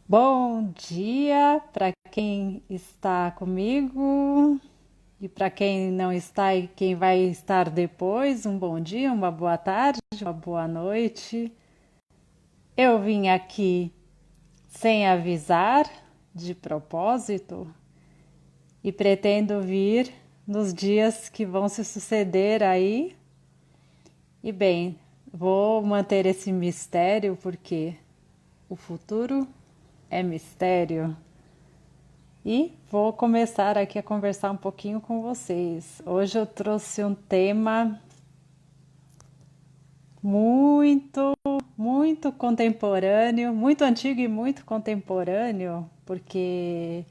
Bom dia para quem está comigo e para quem não está e quem vai estar depois. Um bom dia, uma boa tarde, uma boa noite. Eu vim aqui sem avisar, de propósito, e pretendo vir nos dias que vão se suceder aí. E bem, vou manter esse mistério porque o futuro é mistério. E vou começar aqui a conversar um pouquinho com vocês. Hoje eu trouxe um tema muito, muito contemporâneo, muito antigo e muito contemporâneo, porque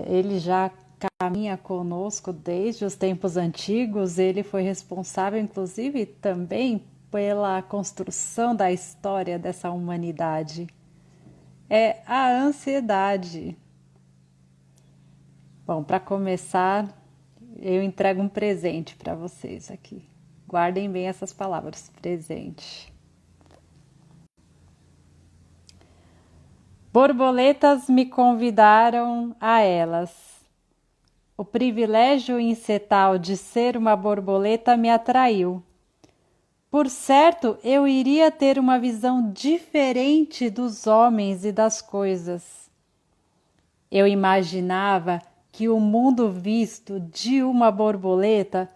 ele já caminha conosco desde os tempos antigos. Ele foi responsável, inclusive, também pela construção da história dessa humanidade. É a ansiedade. Bom, para começar, eu entrego um presente para vocês aqui. Guardem bem essas palavras, presente. Borboletas me convidaram a elas. O privilégio incetal de ser uma borboleta me atraiu. Por certo, eu iria ter uma visão diferente dos homens e das coisas. Eu imaginava que o mundo visto de uma borboleta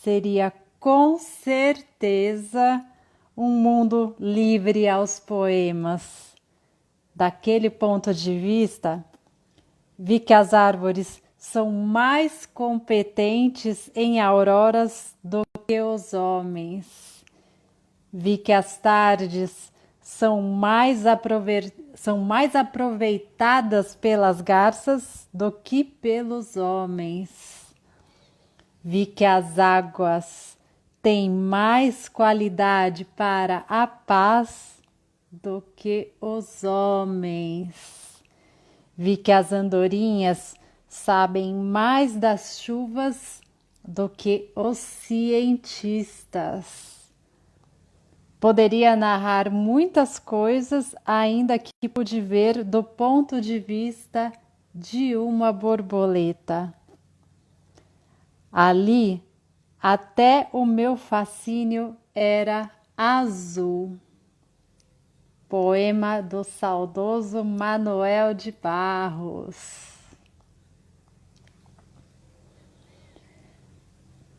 seria com certeza um mundo livre aos poemas. Daquele ponto de vista, vi que as árvores são mais competentes em auroras do que os homens. Vi que as tardes são mais aproveitadas pelas garças do que pelos homens. Vi que as águas têm mais qualidade para a paz do que os homens. Vi que as andorinhas sabem mais das chuvas do que os cientistas. Poderia narrar muitas coisas, ainda que pude ver do ponto de vista de uma borboleta. Ali, até o meu fascínio era azul. Poema do saudoso Manuel de Barros.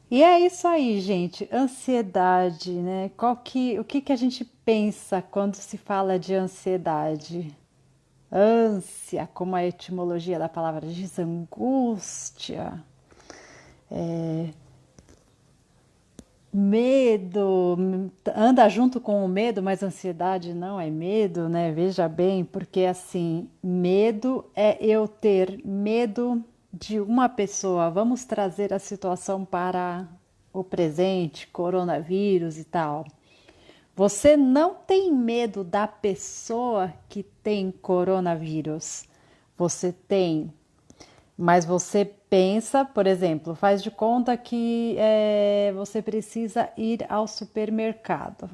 E é isso aí, gente. Ansiedade, né? O que a gente pensa quando se fala de ansiedade? Ânsia, como a etimologia da palavra diz, angústia, medo, anda junto com o medo, mas ansiedade não é medo, né? Veja bem, porque assim, medo é eu ter medo de uma pessoa. Vamos trazer a situação para o presente, coronavírus e tal. Você não tem medo da pessoa que tem coronavírus. Você tem, mas você pensa, por exemplo, faz de conta que você precisa ir ao supermercado.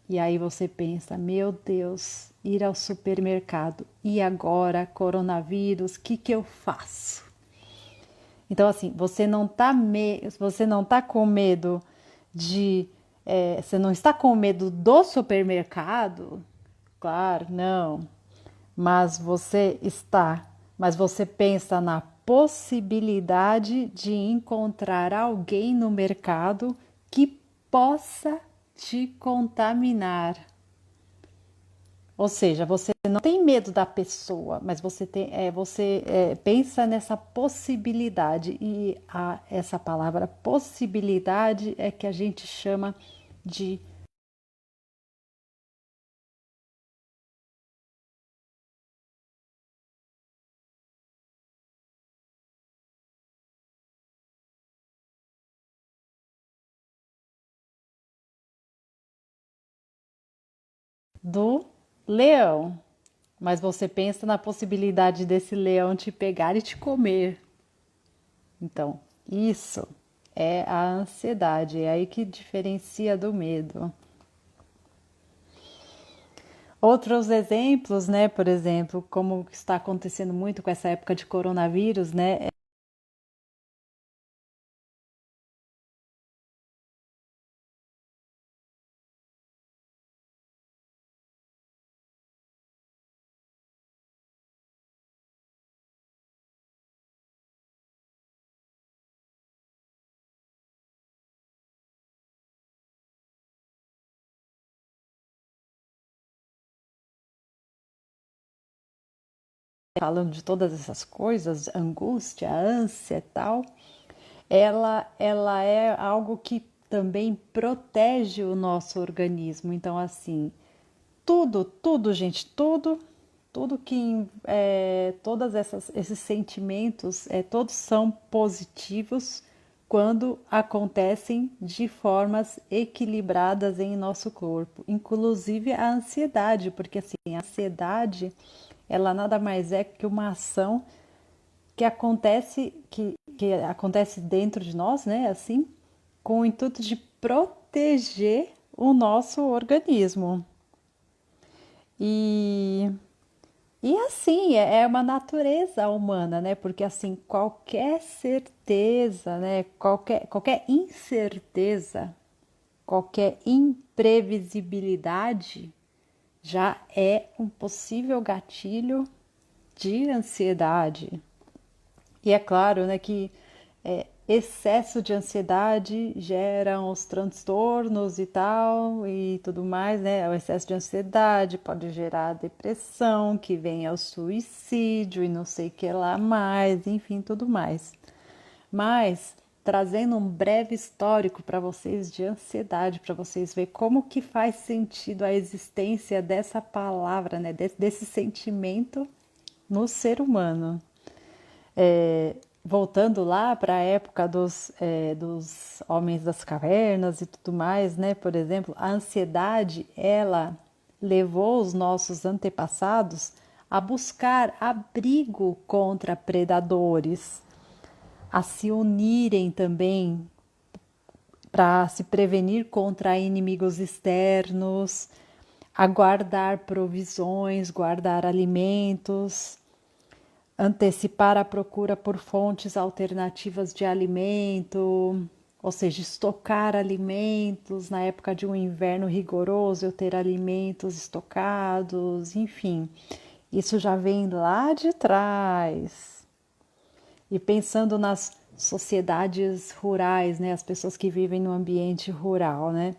E aí você pensa, meu Deus, ir ao supermercado. E agora, coronavírus, o que eu faço? Então, assim, você não tá com medo de. Você não está com medo do supermercado? Claro, não. Mas você está. Mas você pensa na possibilidade de encontrar alguém no mercado que possa te contaminar. Ou seja, você não tem medo da pessoa, mas você pensa nessa possibilidade. E essa palavra possibilidade é que a gente chama de do leão. Mas você pensa na possibilidade desse leão te pegar e te comer. Então, isso é a ansiedade, é aí que diferencia do medo. Outros exemplos, né? Por exemplo, como está acontecendo muito com essa época de coronavírus, né? Falando de todas essas coisas, angústia, ânsia e tal, ela é algo que também protege o nosso organismo. Então, assim, tudo, gente, tudo que todas esses sentimentos, todos são positivos quando acontecem de formas equilibradas em nosso corpo, inclusive a ansiedade, porque assim, a ansiedade, ela nada mais é que uma ação que acontece dentro de nós, né, assim, com o intuito de proteger o nosso organismo. E e assim, é uma natureza humana, né? Porque assim, qualquer certeza, né? Qualquer incerteza, qualquer imprevisibilidade já é um possível gatilho de ansiedade. E é claro, né, que excesso de ansiedade gera os transtornos e tal e tudo mais, né? O excesso de ansiedade pode gerar depressão, que vem ao suicídio e não sei o que lá mais, enfim, tudo mais. Mas trazendo um breve histórico para vocês de ansiedade, para vocês verem como que faz sentido a existência dessa palavra, né? Desse sentimento no ser humano. Voltando lá para a época dos homens das cavernas e tudo mais, né? Por exemplo, a ansiedade, ela levou os nossos antepassados a buscar abrigo contra predadores, a se unirem também para se prevenir contra inimigos externos, a guardar provisões, guardar alimentos, antecipar a procura por fontes alternativas de alimento, ou seja, estocar alimentos na época de um inverno rigoroso, eu ter alimentos estocados, enfim. Isso já vem lá de trás. E pensando nas sociedades rurais, né, as pessoas que vivem no ambiente rural, né?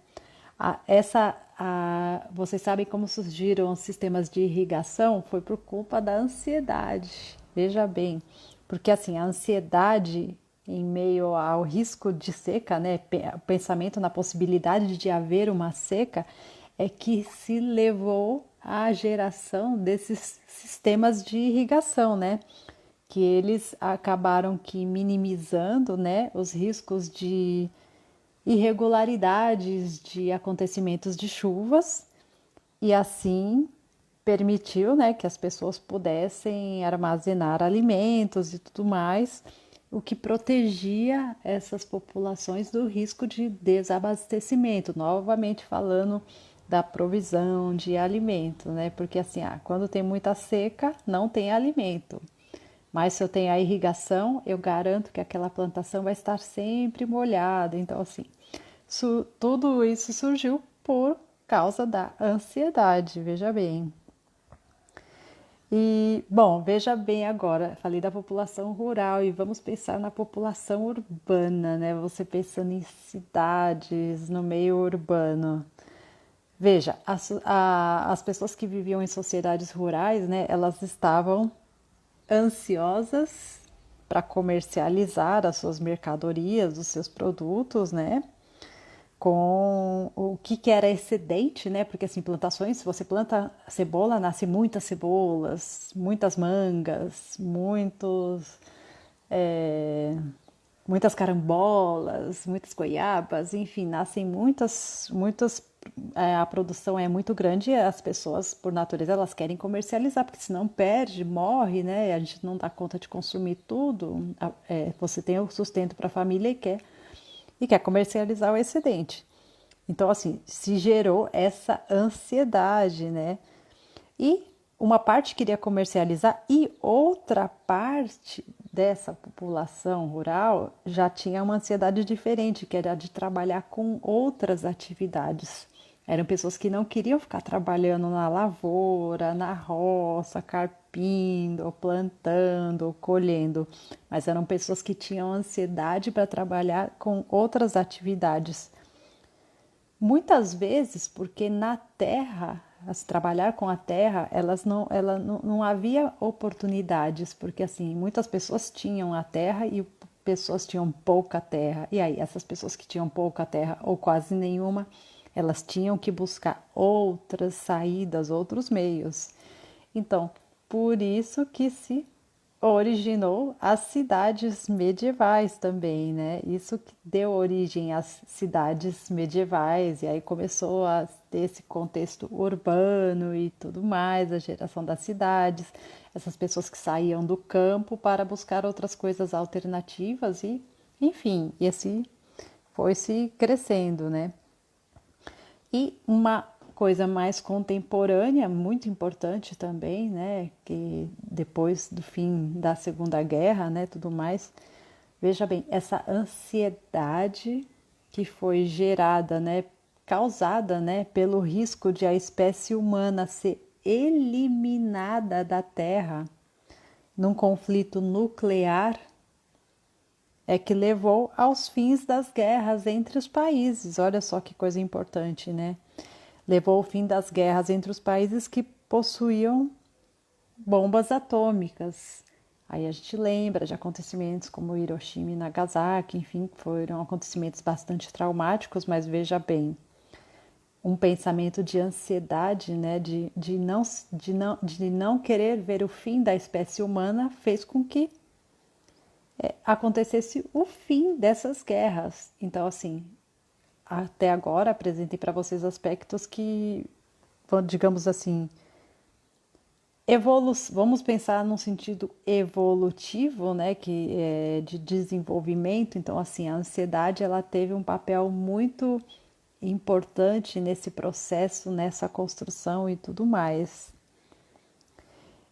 Vocês sabem como surgiram os sistemas de irrigação? Foi por culpa da ansiedade. Veja bem, porque assim, a ansiedade em meio ao risco de seca, né, o pensamento na possibilidade de haver uma seca, é que se levou à geração desses sistemas de irrigação, né? Que eles acabaram que minimizando, né, os riscos de irregularidades de acontecimentos de chuvas e assim permitiu, né, que as pessoas pudessem armazenar alimentos e tudo mais, o que protegia essas populações do risco de desabastecimento. Novamente falando da provisão de alimento, né? Porque assim, quando tem muita seca, não tem alimento. Mas se eu tenho a irrigação, eu garanto que aquela plantação vai estar sempre molhada. Então, assim, tudo isso surgiu por causa da ansiedade, veja bem. E, bom, veja bem agora, falei da população rural e vamos pensar na população urbana, né? Você pensando em cidades, no meio urbano. Veja, as pessoas que viviam em sociedades rurais, né? Elas estavam ansiosas para comercializar as suas mercadorias, os seus produtos, né? Com o que era excedente, né? Porque assim, plantações, se você planta cebola, nasce muitas cebolas, muitas mangas, é, muitas carambolas, muitas goiabas, enfim, nascem a produção é muito grande e as pessoas, por natureza, elas querem comercializar, porque senão perde, morre, né? A gente não dá conta de consumir tudo. Você tem o sustento para a família e quer comercializar o excedente. Então, assim, se gerou essa ansiedade, né? E uma parte queria comercializar e outra parte dessa população rural já tinha uma ansiedade diferente, que era de trabalhar com outras atividades. Eram pessoas que não queriam ficar trabalhando na lavoura, na roça, carpindo, plantando, colhendo, mas eram pessoas que tinham ansiedade para trabalhar com outras atividades. Muitas vezes, porque na terra, se trabalhar com a terra, não havia oportunidades, porque assim, muitas pessoas tinham a terra e pessoas tinham pouca terra. E aí, essas pessoas que tinham pouca terra ou quase nenhuma, elas tinham que buscar outras saídas, outros meios. Então, por isso que se originou as cidades medievais também, né? Isso que deu origem às cidades medievais, e aí começou a ter esse contexto urbano e tudo mais, a geração das cidades, essas pessoas que saíam do campo para buscar outras coisas alternativas e, enfim, esse foi se crescendo, né? E uma coisa mais contemporânea, muito importante também, né, que depois do fim da Segunda Guerra, né, tudo mais, veja bem, essa ansiedade que foi gerada, né, causada, né, pelo risco de a espécie humana ser eliminada da Terra num conflito nuclear é que levou aos fins das guerras entre os países. Olha só que coisa importante, né? Levou ao fim das guerras entre os países que possuíam bombas atômicas. Aí a gente lembra de acontecimentos como Hiroshima e Nagasaki, enfim, foram acontecimentos bastante traumáticos, mas veja bem, um pensamento de ansiedade, né, de não querer ver o fim da espécie humana fez com que acontecesse o fim dessas guerras. Então, assim, até agora apresentei para vocês aspectos que, digamos assim, vamos pensar num sentido evolutivo, né, que é de desenvolvimento. Então, assim, a ansiedade ela teve um papel muito importante nesse processo, nessa construção e tudo mais.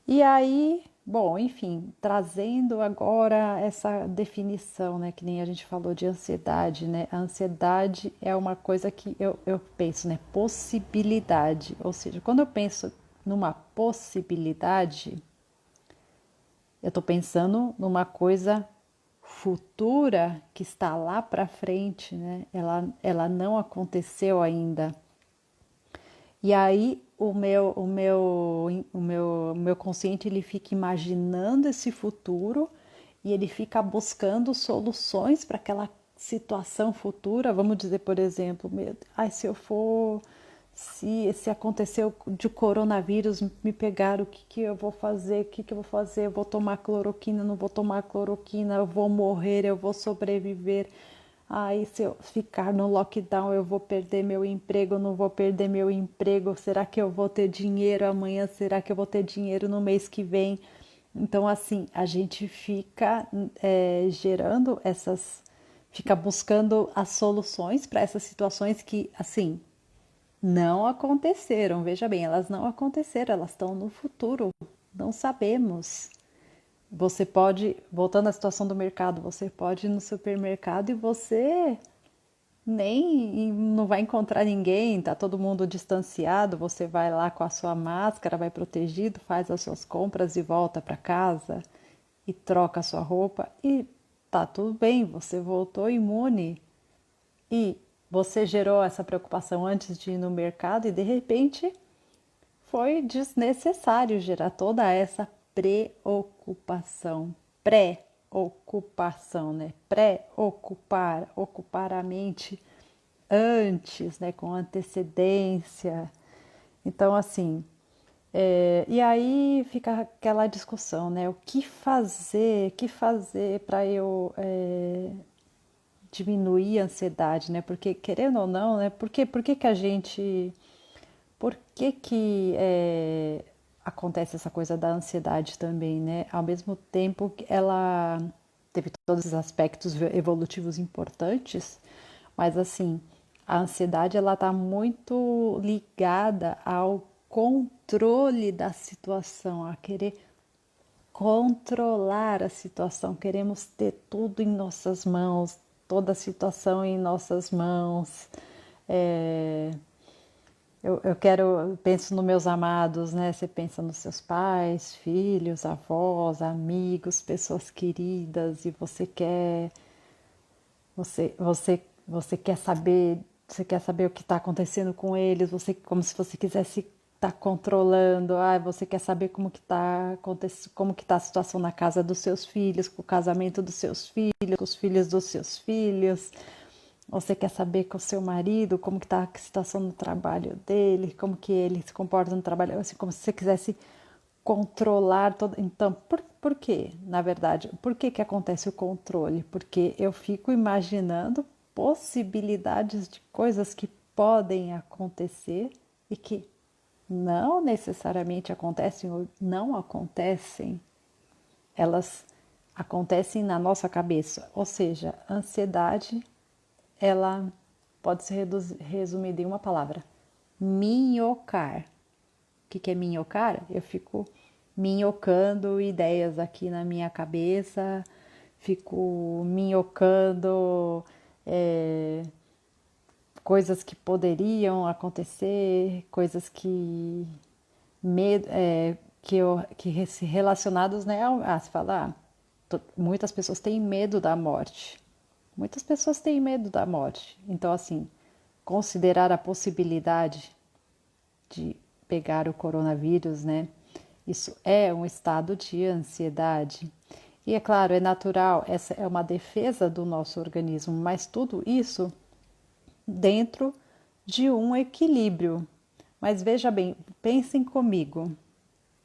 E aí, bom, enfim, trazendo agora essa definição, né, que nem a gente falou de ansiedade, né? A ansiedade é uma coisa que eu penso, né? Possibilidade. Ou seja, quando eu penso numa possibilidade, eu estou pensando numa coisa futura que está lá para frente, né? Ela não aconteceu ainda. E aí o meu consciente ele fica imaginando esse futuro e ele fica buscando soluções para aquela situação futura. Vamos dizer, por exemplo, ai, se eu for, se aconteceu de coronavírus me pegar, o que que eu vou fazer? O que que eu vou fazer? Eu vou tomar cloroquina, não vou tomar cloroquina, eu vou morrer, eu vou sobreviver. Aí, se eu ficar no lockdown, eu vou perder meu emprego, não vou perder meu emprego? Será que eu vou ter dinheiro amanhã? Será que eu vou ter dinheiro no mês que vem? Então, assim, a gente fica gerando fica buscando as soluções para essas situações que, assim, não aconteceram. Veja bem, elas não aconteceram, elas estão no futuro. Não sabemos. Você pode, voltando à situação do mercado, você pode ir no supermercado e você nem não vai encontrar ninguém, tá todo mundo distanciado, você vai lá com a sua máscara, vai protegido, faz as suas compras e volta para casa e troca a sua roupa e tá tudo bem, você voltou imune e você gerou essa preocupação antes de ir no mercado e de repente foi desnecessário gerar toda essa preocupação, pré-ocupação, né? Pré-ocupar, ocupar a mente antes, né? Com antecedência. Então, assim, e aí fica aquela discussão, né? O que fazer para eu diminuir a ansiedade, né? Porque querendo ou não, né? Por que que a gente por que que acontece essa coisa da ansiedade também, né? Ao mesmo tempo que ela teve todos os aspectos evolutivos importantes, mas assim, a ansiedade ela está muito ligada ao controle da situação, a querer controlar a situação, queremos ter tudo em nossas mãos, toda a situação em nossas mãos. É, eu penso nos meus amados, né? Você pensa nos seus pais, filhos, avós, amigos, pessoas queridas, e você quer saber o que está acontecendo com eles, você como se você quisesse estar controlando, você quer saber como que tá a situação na casa dos seus filhos, com o casamento dos seus filhos, com os filhos dos seus filhos. Você quer saber com o seu marido como que está a situação no trabalho dele, como que ele se comporta no trabalho, assim, como se você quisesse controlar todo. Então, por quê? Na verdade, por que que acontece o controle? Porque eu fico imaginando possibilidades de coisas que podem acontecer e que não necessariamente acontecem ou não acontecem. Elas acontecem na nossa cabeça, ou seja, ansiedade ela pode ser resumida em uma palavra: minhocar. O que é minhocar? Eu fico minhocando ideias aqui na minha cabeça, fico minhocando coisas que poderiam acontecer, coisas que medo, que se relacionados, né, se falar, muitas pessoas têm medo da morte. Muitas pessoas têm medo da morte. Então, assim, considerar a possibilidade de pegar o coronavírus, né? Isso é um estado de ansiedade. E é claro, é natural, essa é uma defesa do nosso organismo, mas tudo isso dentro de um equilíbrio. Mas veja bem, pensem comigo,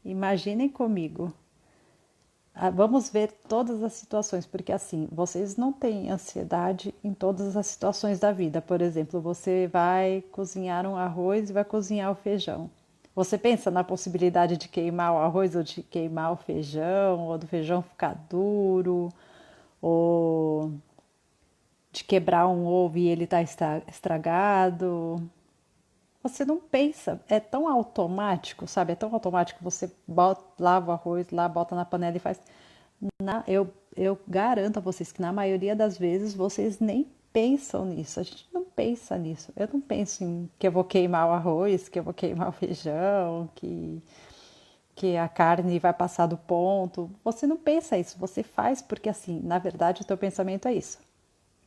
imaginem comigo. Vamos ver todas as situações, porque assim, vocês não têm ansiedade em todas as situações da vida. Por exemplo, você vai cozinhar um arroz e vai cozinhar o feijão. Você pensa na possibilidade de queimar o arroz ou de queimar o feijão, ou do feijão ficar duro, ou de quebrar um ovo e ele tá estragado. Você não pensa, é tão automático, sabe? É tão automático, você lava o arroz lá, bota na panela e faz. Eu garanto a vocês que na maioria das vezes vocês nem pensam nisso. A gente não pensa nisso. Eu não penso em que eu vou queimar o arroz, que eu vou queimar o feijão, que a carne vai passar do ponto. Você não pensa isso, você faz porque assim, na verdade, o teu pensamento é isso.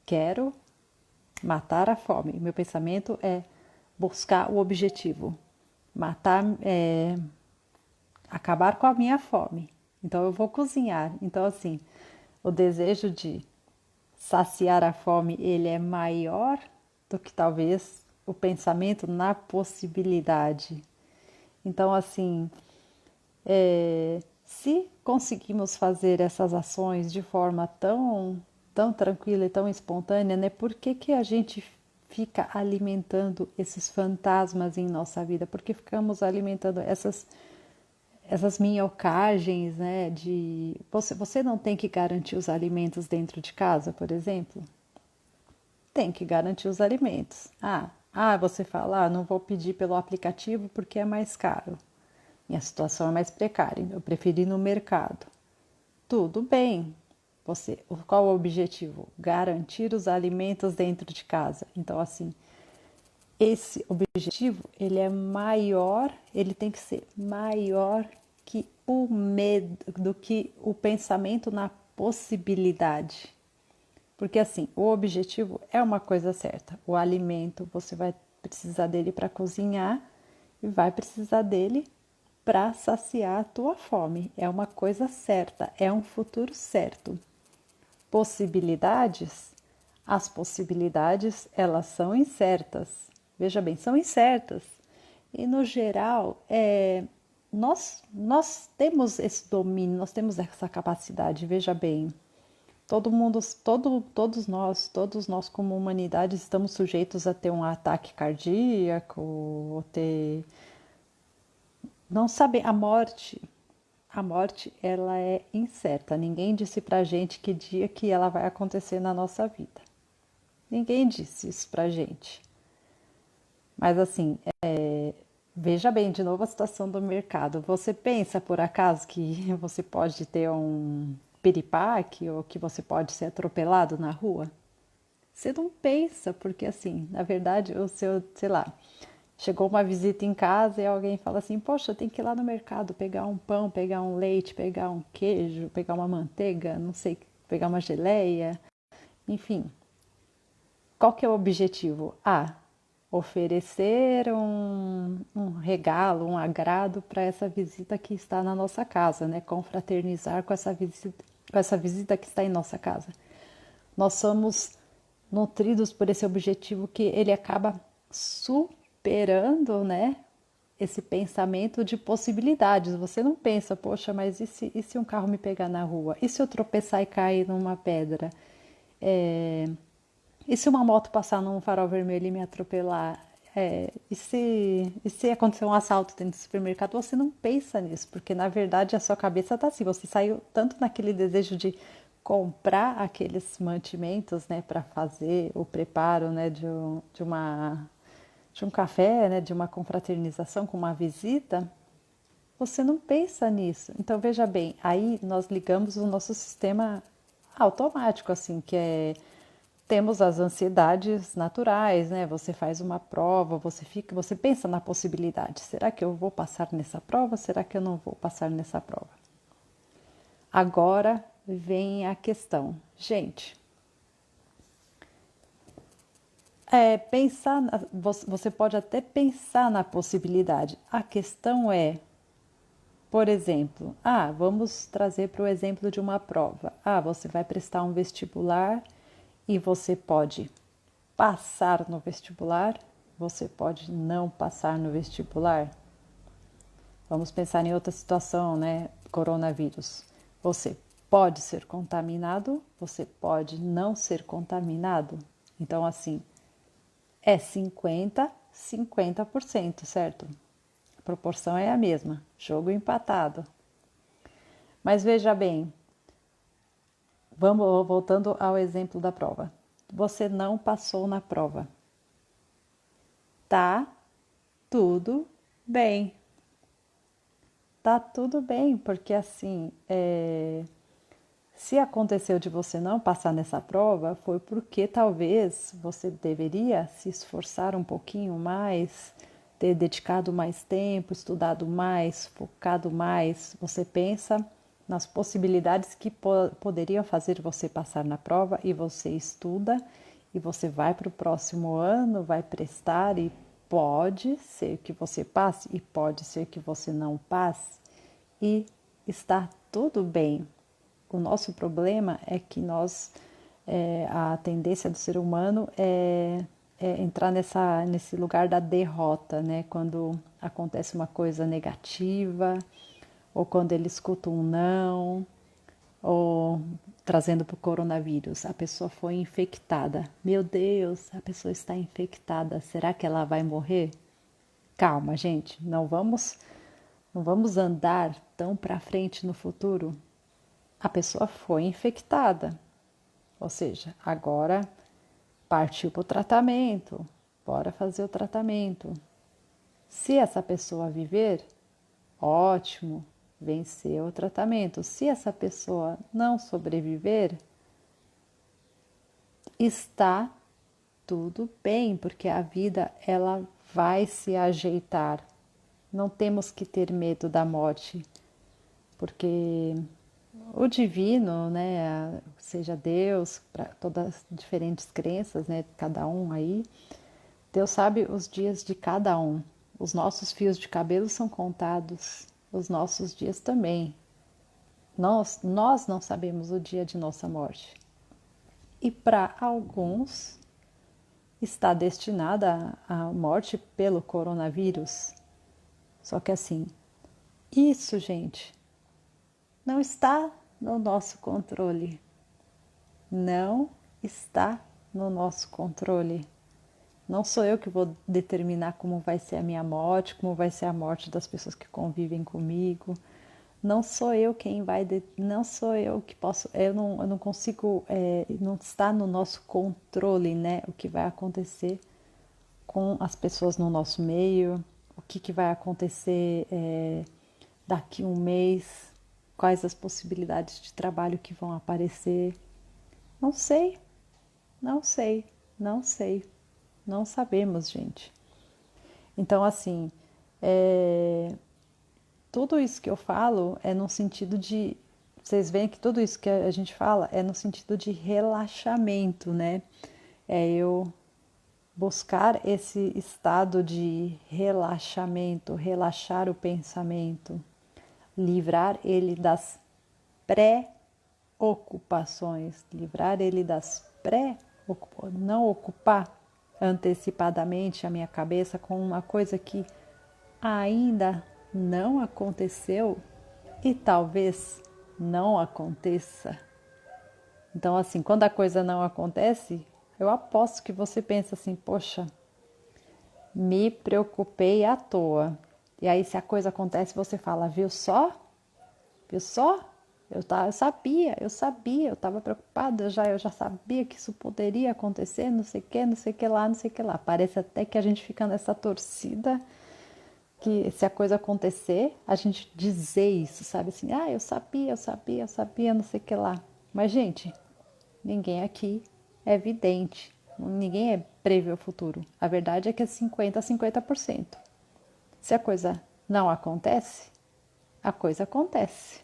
Quero matar a fome. Meu pensamento é buscar o objetivo, matar, acabar com a minha fome. Então eu vou cozinhar. Então assim, o desejo de saciar a fome, ele é maior do que talvez o pensamento na possibilidade. Então assim, se conseguimos fazer essas ações de forma tão tranquila e tão espontânea, né? Por que que a gente fica alimentando esses fantasmas em nossa vida? Porque ficamos alimentando essas minhocagens, né? Você não tem que garantir os alimentos dentro de casa, por exemplo? Tem que garantir os alimentos. Você fala, não vou pedir pelo aplicativo porque é mais caro. Minha situação é mais precária, eu preferi ir no mercado. Tudo bem. Qual o objetivo? Garantir os alimentos dentro de casa. Então, assim, esse objetivo, ele é maior, ele tem que ser maior que o medo, do que o pensamento na possibilidade. Porque assim, o objetivo é uma coisa certa. O alimento, você vai precisar dele para cozinhar e vai precisar dele para saciar a tua fome. É uma coisa certa, é um futuro certo. Possibilidades? As possibilidades, elas são incertas. Veja bem, são incertas. E no geral, nós temos esse domínio, nós temos essa capacidade. Veja bem, todos nós como humanidade estamos sujeitos a ter um ataque cardíaco, ou ter, não saber, a morte ela é incerta. Ninguém disse pra gente que dia que ela vai acontecer na nossa vida. Ninguém disse isso pra gente. Mas assim, Veja bem, de novo a situação do mercado. Você pensa por acaso que você pode ter um piripaque ou que você pode ser atropelado na rua? Você não pensa, porque assim, na verdade, o seu, sei lá, chegou uma visita em casa e alguém fala assim: Poxa, tem que ir lá no mercado pegar um pão, pegar um leite, pegar um queijo, pegar uma manteiga, não sei, pegar uma geleia, enfim. Qual que é o objetivo? Oferecer um regalo, um agrado para essa visita que está na nossa casa, né? Confraternizar com essa visita que está em nossa casa. Nós somos nutridos por esse objetivo que ele acaba superando, né? Esse pensamento de possibilidades. Você não pensa, poxa, mas e se um carro me pegar na rua? E se eu tropeçar e cair numa pedra? É, e se uma moto passar num farol vermelho e me atropelar? E se acontecer um assalto dentro do supermercado? Você não pensa nisso, porque na verdade a sua cabeça está assim. Você saiu tanto naquele desejo de comprar aqueles mantimentos, né, para fazer o preparo, né, de um café, né, de uma confraternização com uma visita. Você não pensa nisso. Então veja bem, aí nós ligamos o nosso sistema automático, assim, que é temos as ansiedades naturais, né? Você faz uma prova, você pensa na possibilidade. Será que eu vou passar nessa prova? Será que eu não vou passar nessa prova? Agora vem a questão. Gente, você pode até pensar na possibilidade. A questão é, por exemplo, vamos trazer para o exemplo de uma prova. Você vai prestar um vestibular e você pode passar no vestibular, você pode não passar no vestibular. Vamos pensar em outra situação, né? Coronavírus. Você pode ser contaminado, você pode não ser contaminado. Então, assim, é 50%, certo? A proporção é a mesma, jogo empatado. Mas veja bem, vamos voltando ao exemplo da prova. Você não passou na prova. Tá tudo bem. Tá tudo bem, porque assim, se aconteceu de você não passar nessa prova, foi porque talvez você deveria se esforçar um pouquinho mais, ter dedicado mais tempo, estudado mais, focado mais. Você pensa nas possibilidades que poderiam fazer você passar na prova e você estuda e você vai para o próximo ano, vai prestar e pode ser que você passe e pode ser que você não passe e está tudo bem. O nosso problema é que a tendência do ser humano é entrar nesse lugar da derrota, né? Quando acontece uma coisa negativa, ou quando ele escuta um não, ou trazendo para o coronavírus, a pessoa foi infectada. Meu Deus, a pessoa está infectada. Será que ela vai morrer? Calma, gente, não vamos andar tão para frente no futuro. A pessoa foi infectada, ou seja, agora partiu para o tratamento, bora fazer o tratamento. Se essa pessoa viver, ótimo, venceu o tratamento. Se essa pessoa não sobreviver, está tudo bem, porque a vida ela vai se ajeitar. Não temos que ter medo da morte, porque o divino, né, seja Deus, para todas as diferentes crenças, né, cada um aí, Deus sabe os dias de cada um. Os nossos fios de cabelo são contados, os nossos dias também. Nós não sabemos o dia de nossa morte. E para alguns está destinada a morte pelo coronavírus. Só que assim, isso, gente, não está no nosso controle. Não está no nosso controle. Não sou eu que vou determinar como vai ser a minha morte, como vai ser a morte das pessoas que convivem comigo. Não sou eu quem vai, não sou eu que posso, eu não consigo, não está no nosso controle, né, o que vai acontecer com as pessoas no nosso meio, o que, que vai acontecer daqui um mês, quais as possibilidades de trabalho que vão aparecer. Não sei, não sei, não sei, não sabemos, gente. Então, assim, é, tudo isso que eu falo é no sentido de. Vocês veem que tudo isso que a gente fala é no sentido de relaxamento, né? É eu buscar esse estado de relaxamento, relaxar o pensamento, livrar ele das pré-ocupações, livrar ele das pré-ocupações, não ocupar antecipadamente a minha cabeça com uma coisa que ainda não aconteceu e talvez não aconteça. Então, assim, quando a coisa não acontece, eu aposto que você pensa assim: poxa, me preocupei à toa. E aí, se a coisa acontece, você fala: viu só? Viu só? Eu sabia, eu estava preocupada já, eu já sabia que isso poderia acontecer, não sei o que, não sei o que lá, não sei o que lá. Parece até que a gente fica nessa torcida que se a coisa acontecer, a gente dizer isso, sabe assim, ah, eu sabia, eu sabia, eu sabia, não sei o que lá. Mas, gente, ninguém aqui é vidente, ninguém é prevê o futuro. A verdade é que é 50 a 50%. Se a coisa não acontece, a coisa acontece.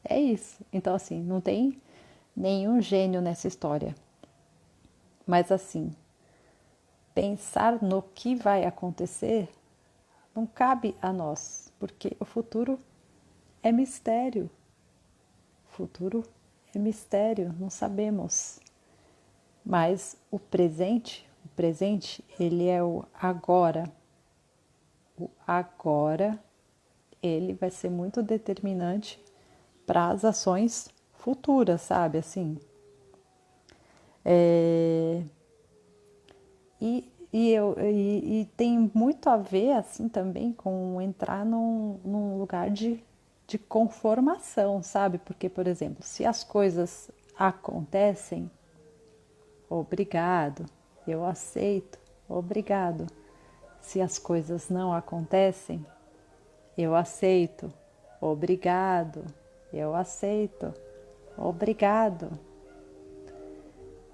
É isso. Então, assim, não tem nenhum gênio nessa história. Mas, assim, pensar no que vai acontecer não cabe a nós, porque o futuro é mistério. O futuro é mistério, não sabemos. Mas o presente, ele é o agora. O agora, ele vai ser muito determinante para as ações futuras, sabe? Assim, é, e tem muito a ver, assim, também com entrar num lugar de conformação, sabe? Porque, por exemplo, se as coisas acontecem, obrigado, eu aceito, obrigado. Se as coisas não acontecem, eu aceito, obrigado, eu aceito, obrigado.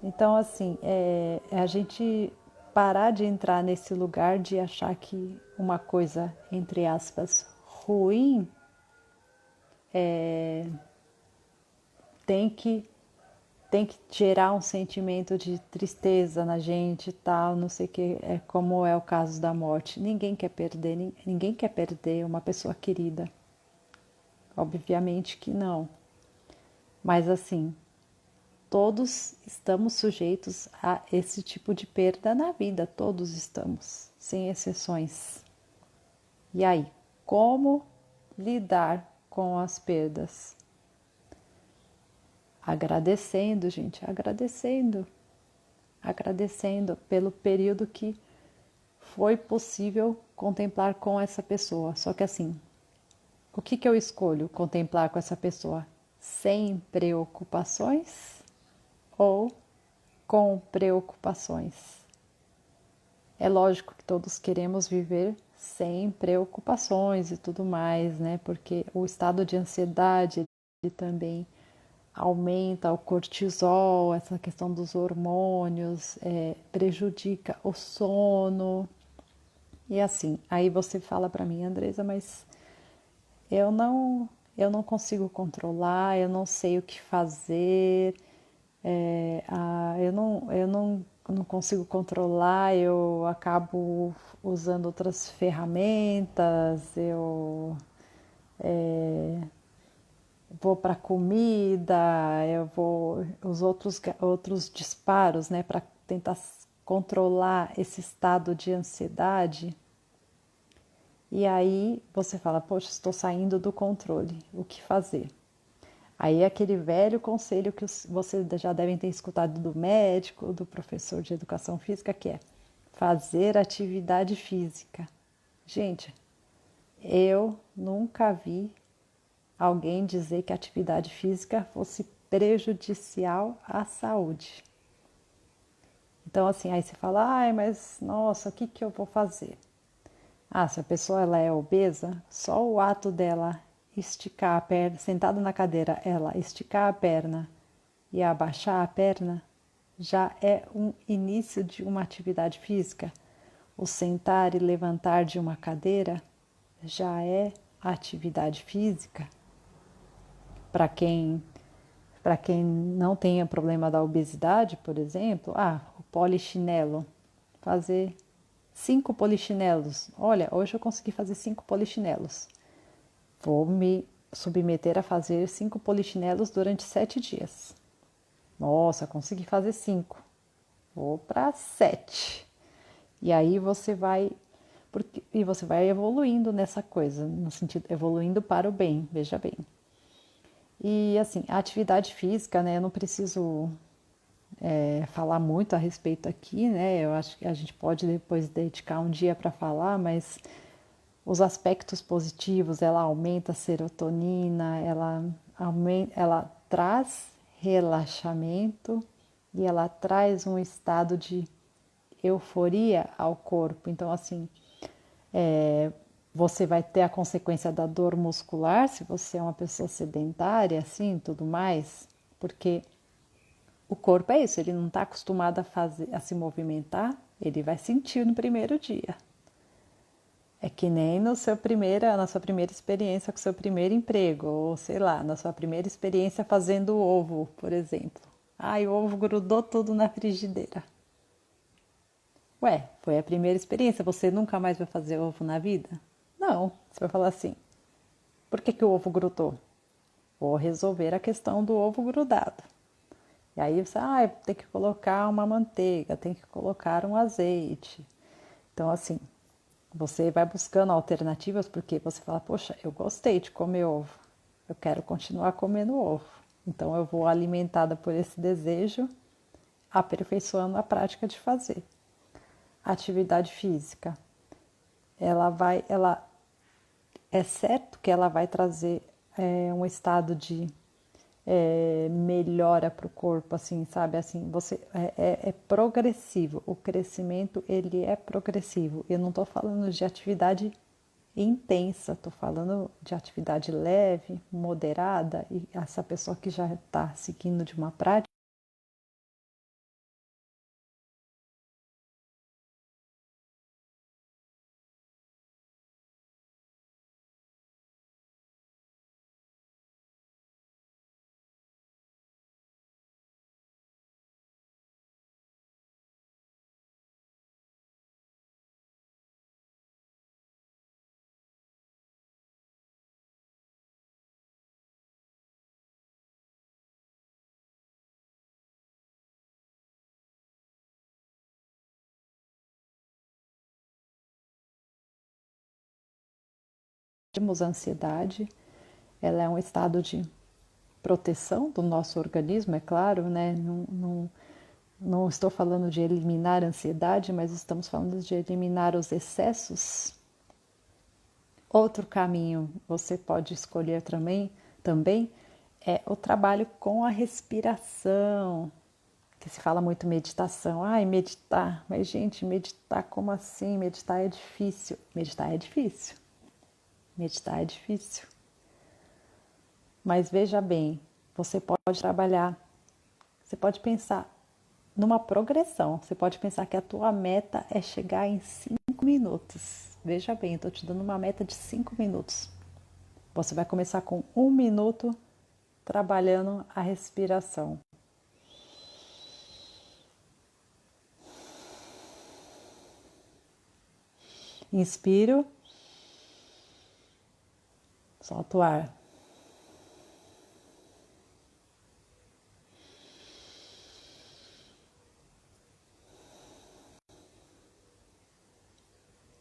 Então, assim, é a gente parar de entrar nesse lugar de achar que uma coisa, entre aspas, ruim tem que, tem que gerar um sentimento de tristeza na gente e tal, não sei o que, é como é o caso da morte. Ninguém quer perder, ninguém quer perder uma pessoa querida. Obviamente que não. Mas assim, todos estamos sujeitos a esse tipo de perda na vida, todos estamos, sem exceções. E aí, como lidar com as perdas? Agradecendo, gente, agradecendo, agradecendo pelo período que foi possível contemplar com essa pessoa. Só que assim, o que eu escolho contemplar com essa pessoa? Sem preocupações ou com preocupações? É lógico que todos queremos viver sem preocupações e tudo mais, né? Porque o estado de ansiedade ele também aumenta o cortisol, essa questão dos hormônios, prejudica o sono. E assim, aí você fala para mim, Andresa, mas eu não, eu não consigo controlar, eu não sei o que fazer, eu não consigo controlar, eu acabo usando outras ferramentas, eu vou para comida, eu vou os outros disparos, né, para tentar controlar esse estado de ansiedade. E aí você fala, poxa, estou saindo do controle, o que fazer? Aí é aquele velho conselho que vocês já devem ter escutado do médico, do professor de educação física, que é fazer atividade física. Gente, eu nunca vi alguém dizer que a atividade física fosse prejudicial à saúde. Então, assim, aí você fala, ai, mas nossa, o que eu vou fazer? Ah, se a pessoa ela é obesa, só o ato dela esticar a perna, sentada na cadeira, ela esticar a perna e abaixar a perna, já é um início de uma atividade física. O sentar e levantar de uma cadeira já é atividade física. Para quem para quem não tenha problema da obesidade, por exemplo, o polichinelo, fazer 5 polichinelos. Olha, hoje eu consegui fazer 5 polichinelos. Vou me submeter a fazer 5 polichinelos durante 7 dias. Nossa, consegui fazer 5. Vou para 7. E aí você vai evoluindo nessa coisa, no sentido evoluindo para o bem, veja bem. E assim, a atividade física, né? Eu não preciso falar muito a respeito aqui, né? Eu acho que a gente pode depois dedicar um dia para falar, mas os aspectos positivos, ela aumenta a serotonina, ela traz relaxamento e ela traz um estado de euforia ao corpo. Então, assim, você vai ter a consequência da dor muscular se você é uma pessoa sedentária, assim, tudo mais, porque o corpo é isso, ele não está acostumado a se movimentar, ele vai sentir no primeiro dia. É que nem na sua primeira experiência com o seu primeiro emprego, ou sei lá, na sua primeira experiência fazendo ovo, por exemplo. Ai, o ovo grudou tudo na frigideira. Ué, foi a primeira experiência, você nunca mais vai fazer ovo na vida? Não, você vai falar assim, por que que o ovo grudou? Vou resolver a questão do ovo grudado. E aí você, tem que colocar uma manteiga, tem que colocar um azeite. Então, assim, você vai buscando alternativas porque você fala, poxa, eu gostei de comer ovo, eu quero continuar comendo ovo. Então, eu vou alimentada por esse desejo, aperfeiçoando a prática de fazer. Atividade física, ela é certo que ela vai trazer um estado de melhora para o corpo, assim, sabe? Assim, você é progressivo. O crescimento ele é progressivo. Eu não estou falando de atividade intensa, estou falando de atividade leve, moderada. E essa pessoa que já está seguindo de uma prática temos ansiedade, ela é um estado de proteção do nosso organismo, é claro, né? Não estou falando de eliminar a ansiedade, mas estamos falando de eliminar os excessos. Outro caminho você pode escolher também é o trabalho com a respiração, que se fala muito meditação. Ai, meditar. Mas, gente, meditar como assim? Meditar é difícil. Meditar é difícil. Meditar é difícil. Mas veja bem, você pode trabalhar, você pode pensar numa progressão. Você pode pensar que a tua meta é chegar em 5 minutos. Veja bem, estou te dando uma meta de 5 minutos. Você vai começar com 1 minuto trabalhando a respiração. Inspiro, solto o ar.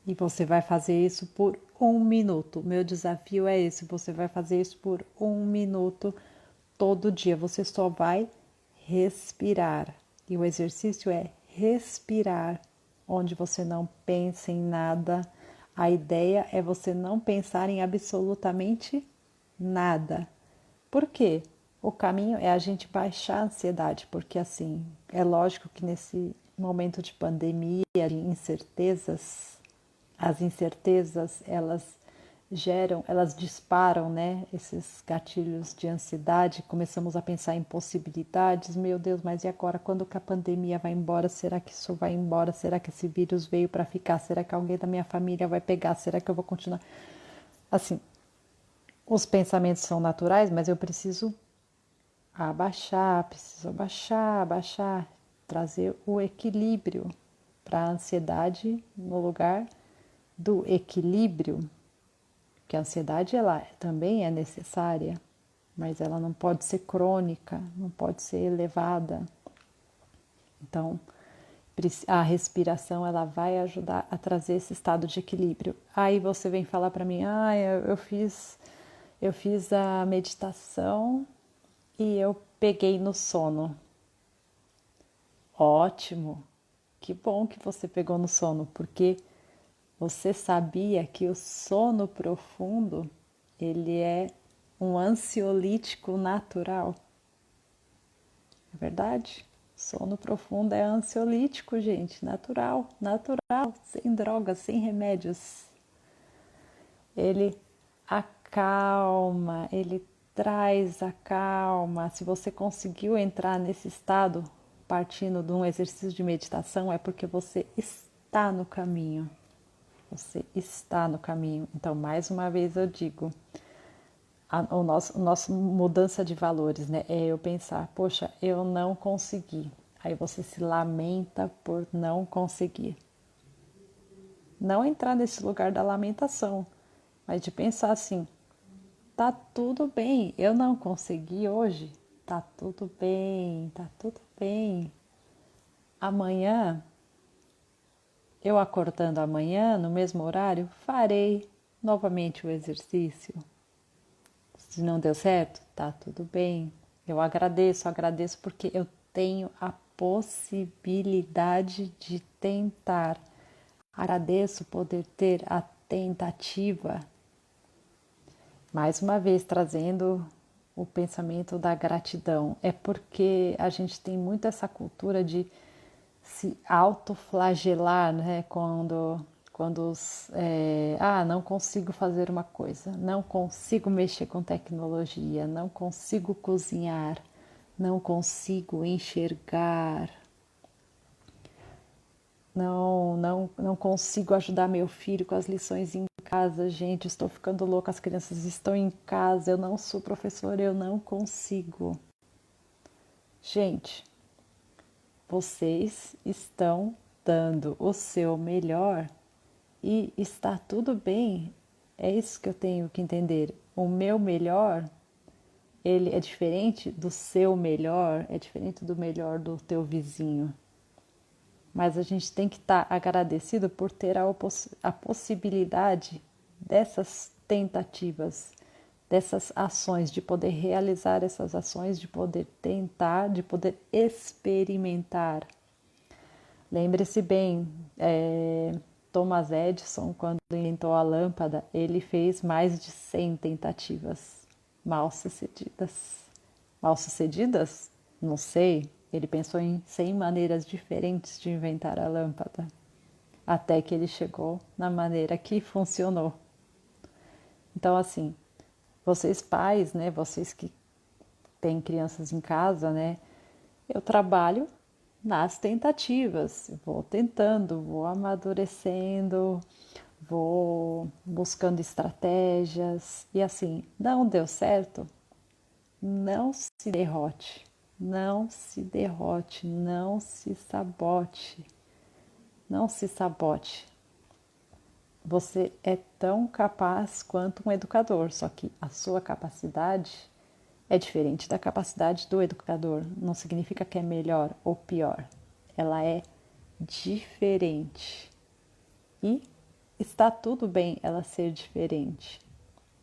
E você vai fazer isso por 1 minuto. Meu desafio é esse: você vai fazer isso por 1 minuto todo dia. Você só vai respirar. E o exercício é respirar, onde você não pensa em nada. A ideia é você não pensar em absolutamente nada. Por quê? O caminho é a gente baixar a ansiedade, porque assim, é lógico que nesse momento de pandemia, de incertezas, As incertezas, elas disparam, né? Esses gatilhos de ansiedade, começamos a pensar em possibilidades. Meu Deus, mas e agora? Quando que a pandemia vai embora? Será que isso vai embora? Será que esse vírus veio para ficar? Será que alguém da minha família vai pegar? Será que eu vou continuar? Assim, os pensamentos são naturais, mas eu preciso abaixar, trazer o equilíbrio para a ansiedade no lugar do equilíbrio, que a ansiedade ela também é necessária, mas ela não pode ser crônica, não pode ser elevada. Então, a respiração ela vai ajudar a trazer esse estado de equilíbrio. Aí você vem falar para mim, eu fiz a meditação e eu peguei no sono. Ótimo, que bom que você pegou no sono, porque você sabia que o sono profundo ele é um ansiolítico natural. É verdade? Sono profundo é ansiolítico, gente, natural, sem drogas, sem remédios. Ele acalma, ele traz a calma. Se você conseguiu entrar nesse estado partindo de um exercício de meditação, é porque você está no caminho. Você está no caminho. Então, mais uma vez eu digo, o nosso mudança de valores, né? É eu pensar, poxa, eu não consegui. Aí você se lamenta por não conseguir. Não entrar nesse lugar da lamentação, mas de pensar assim, tá tudo bem, eu não consegui hoje, tá tudo bem, tá tudo bem. Amanhã, eu acordando amanhã, no mesmo horário, farei novamente o exercício. Se não deu certo, tá tudo bem. Eu agradeço porque eu tenho a possibilidade de tentar. Agradeço poder ter a tentativa. Mais uma vez trazendo o pensamento da gratidão. É porque a gente tem muito essa cultura de se autoflagelar, né? Não consigo fazer uma coisa, não consigo mexer com tecnologia, não consigo cozinhar, não consigo enxergar, não consigo ajudar meu filho com as lições em casa, gente, estou ficando louca, as crianças estão em casa, eu não sou professora, eu não consigo. Gente, vocês estão dando o seu melhor e está tudo bem. É isso que eu tenho que entender. O meu melhor, ele é diferente do seu melhor, é diferente do melhor do teu vizinho. Mas a gente tem que estar agradecido por ter a possibilidade dessas tentativas, dessas ações, de poder realizar essas ações, de poder tentar, de poder experimentar. Lembre-se bem, Thomas Edison, quando inventou a lâmpada, ele fez mais de 100 tentativas mal sucedidas. Mal sucedidas? Não sei. Ele pensou em 100 maneiras diferentes de inventar a lâmpada, até que ele chegou na maneira que funcionou. Então, assim, vocês pais, né, vocês que têm crianças em casa, né, eu trabalho nas tentativas, vou tentando, vou amadurecendo, vou buscando estratégias e assim, não deu certo, não se derrote, não se derrote, não se sabote, não se sabote. Você é tão capaz quanto um educador, só que a sua capacidade é diferente da capacidade do educador. Não significa que é melhor ou pior. Ela é diferente. E está tudo bem ela ser diferente.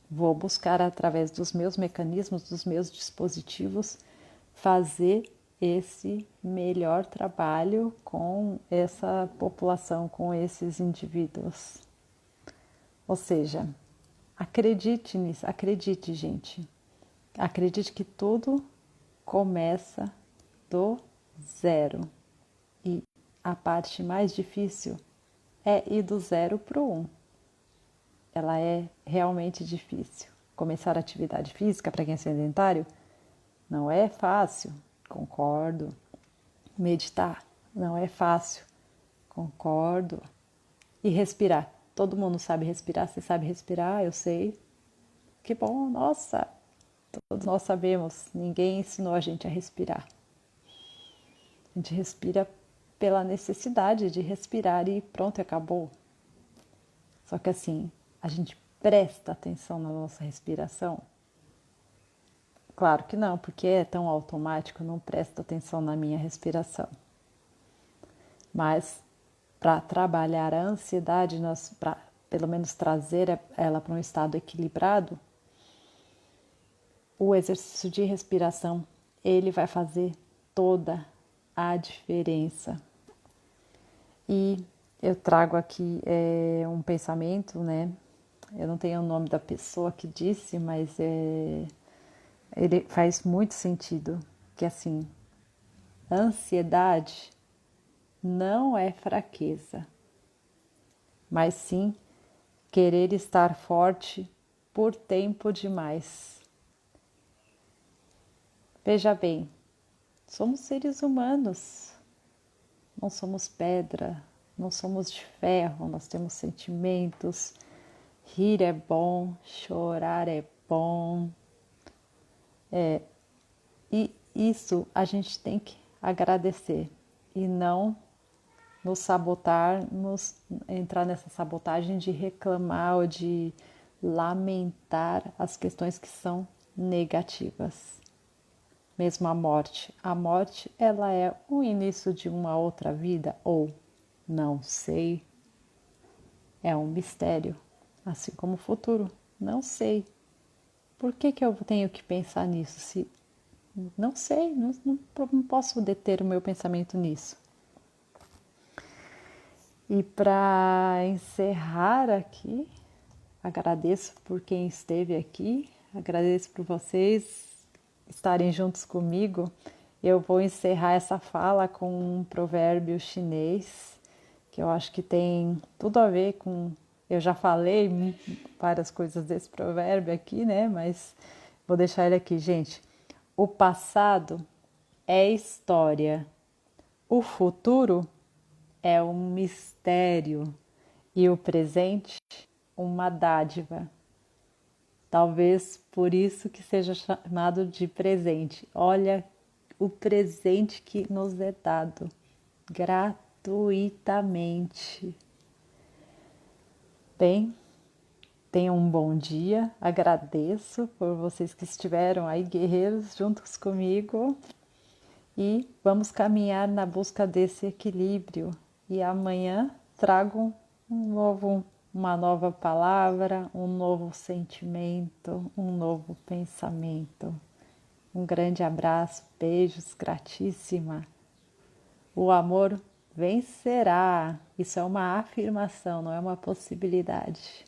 Vou buscar, através dos meus mecanismos, dos meus dispositivos, fazer esse melhor trabalho com essa população, com esses indivíduos. Ou seja, acredite nisso, acredite, gente. Acredite que tudo começa do zero. E a parte mais difícil é ir do zero para o um. Ela é realmente difícil. Começar atividade física para quem é sedentário não é fácil, concordo. Meditar não é fácil, concordo. E respirar. Todo mundo sabe respirar, você sabe respirar, eu sei. Que bom, nossa, todos nós sabemos, ninguém ensinou a gente a respirar. A gente respira pela necessidade de respirar e pronto, acabou. Só que assim, a gente presta atenção na nossa respiração? Claro que não, porque é tão automático, eu não presto atenção na minha respiração. Mas para trabalhar a ansiedade, para pelo menos trazer ela para um estado equilibrado, o exercício de respiração, ele vai fazer toda a diferença. E eu trago aqui um pensamento, né? Eu não tenho o nome da pessoa que disse, mas ele faz muito sentido, que assim, ansiedade não é fraqueza, mas sim querer estar forte por tempo demais. Veja bem, somos seres humanos, não somos pedra, não somos de ferro, nós temos sentimentos. Rir é bom, chorar é bom. E isso a gente tem que agradecer e não nos sabotar, entrar nessa sabotagem de reclamar ou de lamentar as questões que são negativas. Mesmo a morte. A morte, ela é o início de uma outra vida ou não sei. É um mistério, assim como o futuro. Não sei. Por que eu tenho que pensar nisso? Se não sei, não posso deter o meu pensamento nisso. E para encerrar aqui, agradeço por quem esteve aqui, agradeço por vocês estarem juntos comigo. Eu vou encerrar essa fala com um provérbio chinês, que eu acho que tem tudo a ver com... Eu já falei várias coisas desse provérbio aqui, né? Mas vou deixar ele aqui, gente. O passado é história, o futuro é um mistério e o presente uma dádiva. Talvez por isso que seja chamado de presente. Olha o presente que nos é dado gratuitamente. Bem, tenham um bom dia. Agradeço por vocês que estiveram aí, guerreiros, juntos comigo. E vamos caminhar na busca desse equilíbrio. E amanhã trago uma nova palavra, um novo sentimento, um novo pensamento. Um grande abraço, beijos, gratíssima. O amor vencerá. Isso é uma afirmação, não é uma possibilidade.